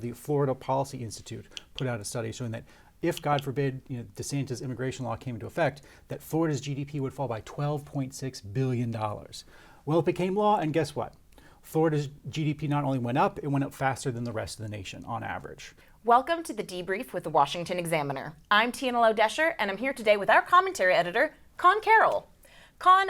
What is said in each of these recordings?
the Florida Policy Institute put out a study showing that if, God forbid, DeSantis' immigration law came into effect, that Florida's GDP would fall by $12.6 billion. Well, it became law, and guess what? Florida's GDP not only went up, it went up faster than the rest of the nation on average. Welcome to the Debrief with the Washington Examiner. I'm Tiana Lowe, Doescher, and I'm here today with our commentary editor, Conn Carroll. Conn,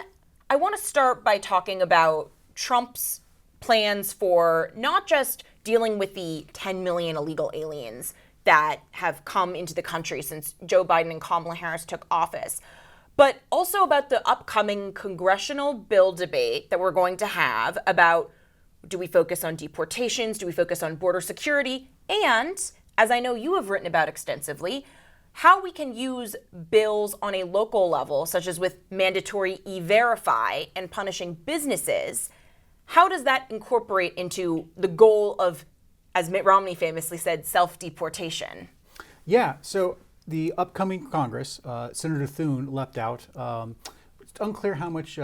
I want to start by talking about Trump's plans for not just dealing with the 10 million illegal aliens that have come into the country since Joe Biden and Kamala Harris took office, but also about the upcoming congressional bill debate that we're going to have about, do we focus on deportations, do we focus on border security, and, as I know you have written about extensively, how we can use bills on a local level, such as with mandatory e-verify and punishing businesses. How does that incorporate into the goal of, as Mitt Romney famously said, self-deportation? Yeah, so the upcoming Congress, Senator Thune leapt out. It's unclear how much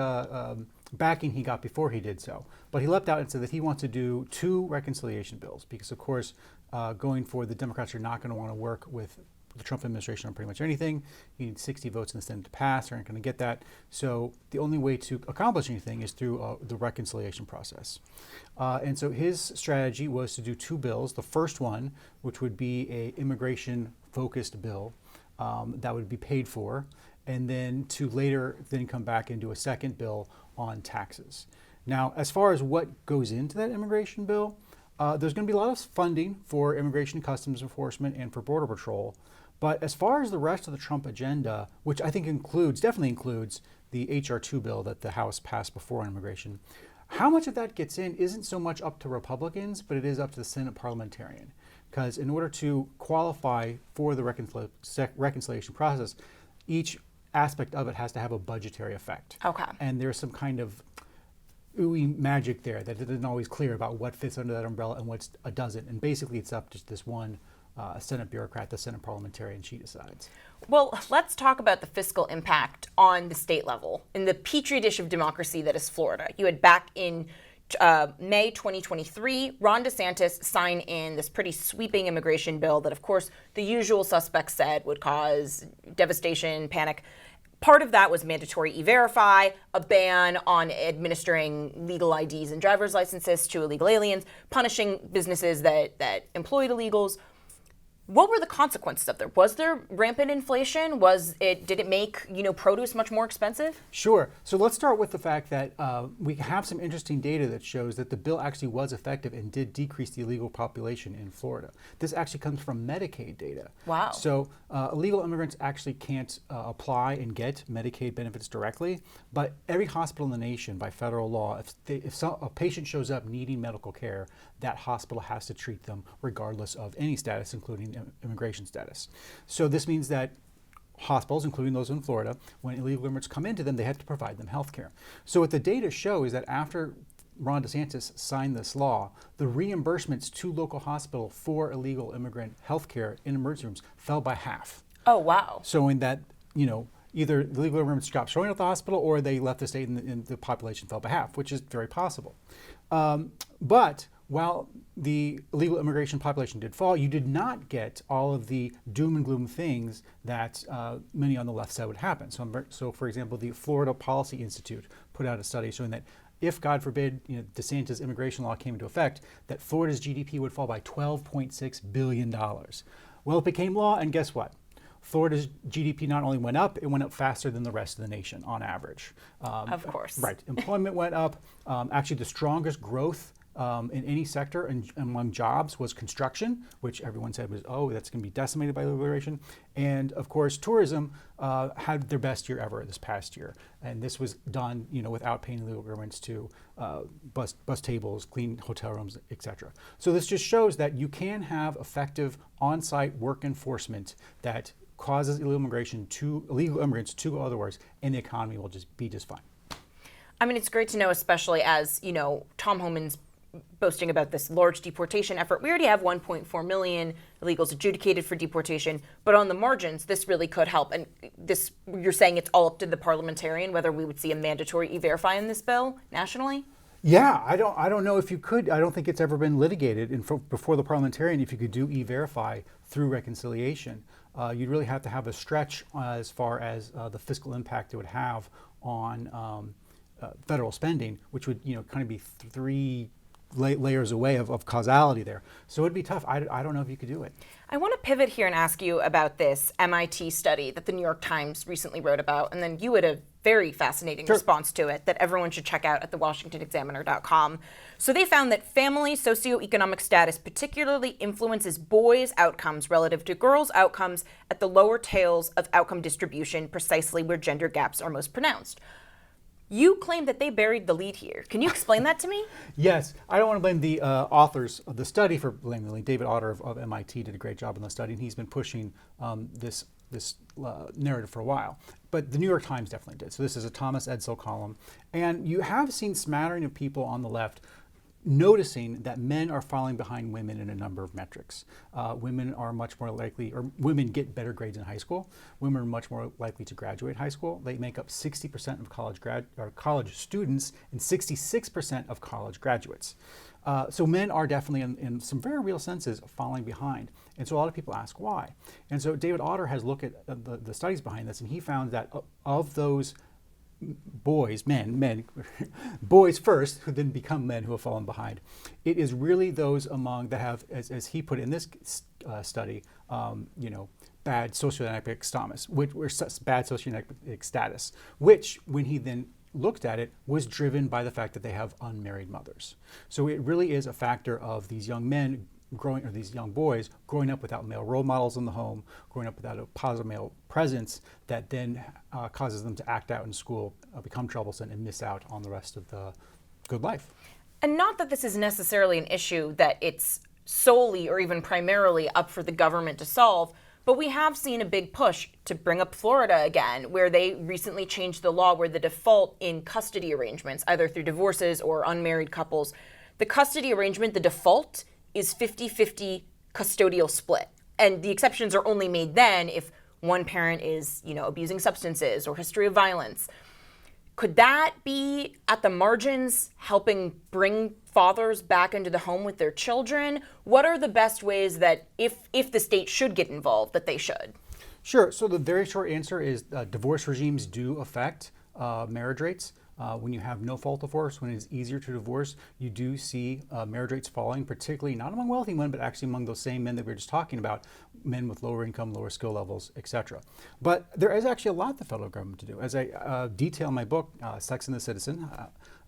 backing he got before he did so, but he leapt out and said that he wants to do 2 reconciliation bills because, of course, going forward, the Democrats are not going to want to work with the Trump administration on pretty much anything. You need 60 votes in the Senate to pass. They're not going to get that. So the only way to accomplish anything is through the reconciliation process. And so his strategy was to do 2 bills. The first one, which would be a immigration-focused bill that would be paid for, and then to later then come back and do a second bill on taxes. Now, as far as what goes into that immigration bill, there's going to be a lot of funding for Immigration and Customs Enforcement and for Border Patrol. But as far as the rest of the Trump agenda, which I think definitely includes the H.R. 2 bill that the House passed before on immigration, how much of that gets in isn't so much up to Republicans, but it is up to the Senate parliamentarian. Because in order to qualify for the reconciliation process, each aspect of it has to have a budgetary effect. Okay. And there's some kind of ooey magic there that isn't always clear about what fits under that umbrella and what doesn't. And basically it's up to this one Senate bureaucrat, the Senate parliamentarian, she decides. Well, let's talk about the fiscal impact on the state level in the petri dish of democracy that is Florida. You had back in May 2023, Ron DeSantis sign in this pretty sweeping immigration bill that, of course, the usual suspects said would cause devastation, panic. Part of that was mandatory e-verify, a ban on administering legal IDs and driver's licenses to illegal aliens, punishing businesses that employed illegals. What were the consequences of there? Was there rampant inflation? Did it make produce much more expensive? Sure. So let's start with the fact that we have some interesting data that shows that the bill actually was effective and did decrease the illegal population in Florida. This actually comes from Medicaid data. Wow. So illegal immigrants actually can't apply and get Medicaid benefits directly, but every hospital in the nation, by federal law, if a patient shows up needing medical care, that hospital has to treat them regardless of any status, including immigration status. So this means that hospitals, including those in Florida, when illegal immigrants come into them, they have to provide them health care. So what the data show is that after Ron DeSantis signed this law, the reimbursements to local hospital for illegal immigrant health care in emergency rooms fell by half. Oh, wow. So in that, either the illegal immigrants stopped showing up at the hospital or they left the state and the population fell by half, which is very possible. But while the illegal immigration population did fall, you did not get all of the doom and gloom things that many on the left said would happen. So for example, the Florida Policy Institute put out a study showing that if, God forbid, DeSantis' immigration law came into effect, that Florida's GDP would fall by $12.6 billion. Well, it became law, and guess what? Florida's GDP not only went up, it went up faster than the rest of the nation on average. Of course. Right. Employment went up. Actually, the strongest growth in any sector and among jobs was construction, which everyone said was, that's going to be decimated by immigration. And of course, tourism had their best year ever this past year. And this was done, without paying illegal immigrants to bus tables, clean hotel rooms, etc. So this just shows that you can have effective on-site work enforcement that causes illegal immigrants to go otherwise, and the economy will be just fine. I mean, it's great to know, especially as, Tom Homan's boasting about this large deportation effort. We already have 1.4 million illegals adjudicated for deportation, but on the margins, this really could help. And this, you're saying it's all up to the parliamentarian whether we would see a mandatory e-verify in this bill nationally? Yeah, I don't know if you could. I don't think it's ever been litigated before the parliamentarian. If you could do e-verify through reconciliation, you'd really have to have a stretch as far as the fiscal impact it would have on federal spending, which would kind of be three layers away of causality there. So it'd be tough. I don't know if you could do it. I want to pivot here and ask you about this MIT study that the New York Times recently wrote about, and then you had a very fascinating response to it that everyone should check out at the washingtonexaminer.com. So they found that family socioeconomic status particularly influences boys' outcomes relative to girls' outcomes at the lower tails of outcome distribution, precisely where gender gaps are most pronounced. You claim that they buried the lead here. Can you explain that to me? Yes, I don't want to blame the authors of the study for blaming the lead. David Otter of MIT did a great job in the study, and he's been pushing this narrative for a while. But the New York Times definitely did. So this is a Thomas Edsall column, and you have seen smattering of people on the left noticing that men are falling behind women in a number of metrics. Women are much more likely, or women get better grades in high school. Women are much more likely to graduate high school. They make up 60% of college students and 66% of college graduates. So men are definitely, in some very real senses, falling behind. And so a lot of people ask why. And so David Otter has looked at the studies behind this, and he found that of those boys, boys first, who then become men who have fallen behind. It is really those among that have, as he put in this study, bad socioeconomic status, which, when he then looked at it, was driven by the fact that they have unmarried mothers. So it really is a factor of these young men these young boys growing up without male role models in the home, growing up without a positive male presence that then causes them to act out in school, become troublesome, and miss out on the rest of the good life. And not that this is necessarily an issue that it's solely or even primarily up for the government to solve, but we have seen a big push to bring up Florida again, where they recently changed the law where the default in custody arrangements, either through divorces or unmarried couples, the custody arrangement, the default is 50-50 custodial split. And the exceptions are only made then if one parent is, abusing substances or history of violence. Could that be at the margins helping bring fathers back into the home with their children? What are the best ways that if the state should get involved, that they should? Sure. So the very short answer is divorce regimes do affect marriage rates. When you have no-fault divorce, when it's easier to divorce, you do see marriage rates falling, particularly not among wealthy men, but actually among those same men that we were just talking about, men with lower income, lower skill levels, etc. But there is actually a lot the federal government to do. As I detail in my book, Sex and the Citizen,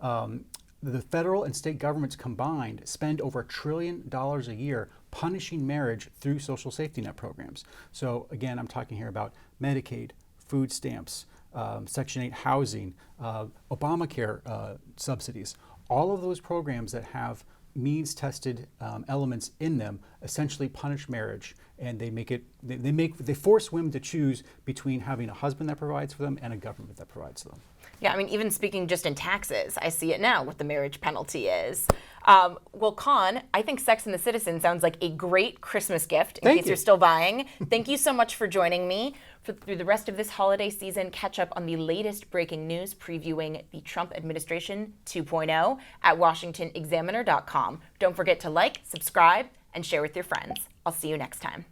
the federal and state governments combined spend over $1 trillion a year punishing marriage through social safety net programs. So again, I'm talking here about Medicaid, food stamps, Section 8 housing, Obamacare subsidies. All of those programs that have means-tested elements in them essentially punish marriage, and they force women to choose between having a husband that provides for them and a government that provides for them. Yeah, even speaking just in taxes, I see it now what the marriage penalty is. Well, Conn, I think Sex and the Citizen sounds like a great Christmas gift in case you're still buying. Thank you so much for joining me. Through the rest of this holiday season, catch up on the latest breaking news previewing the Trump administration 2.0 at washingtonexaminer.com. Don't forget to like, subscribe, and share with your friends. I'll see you next time.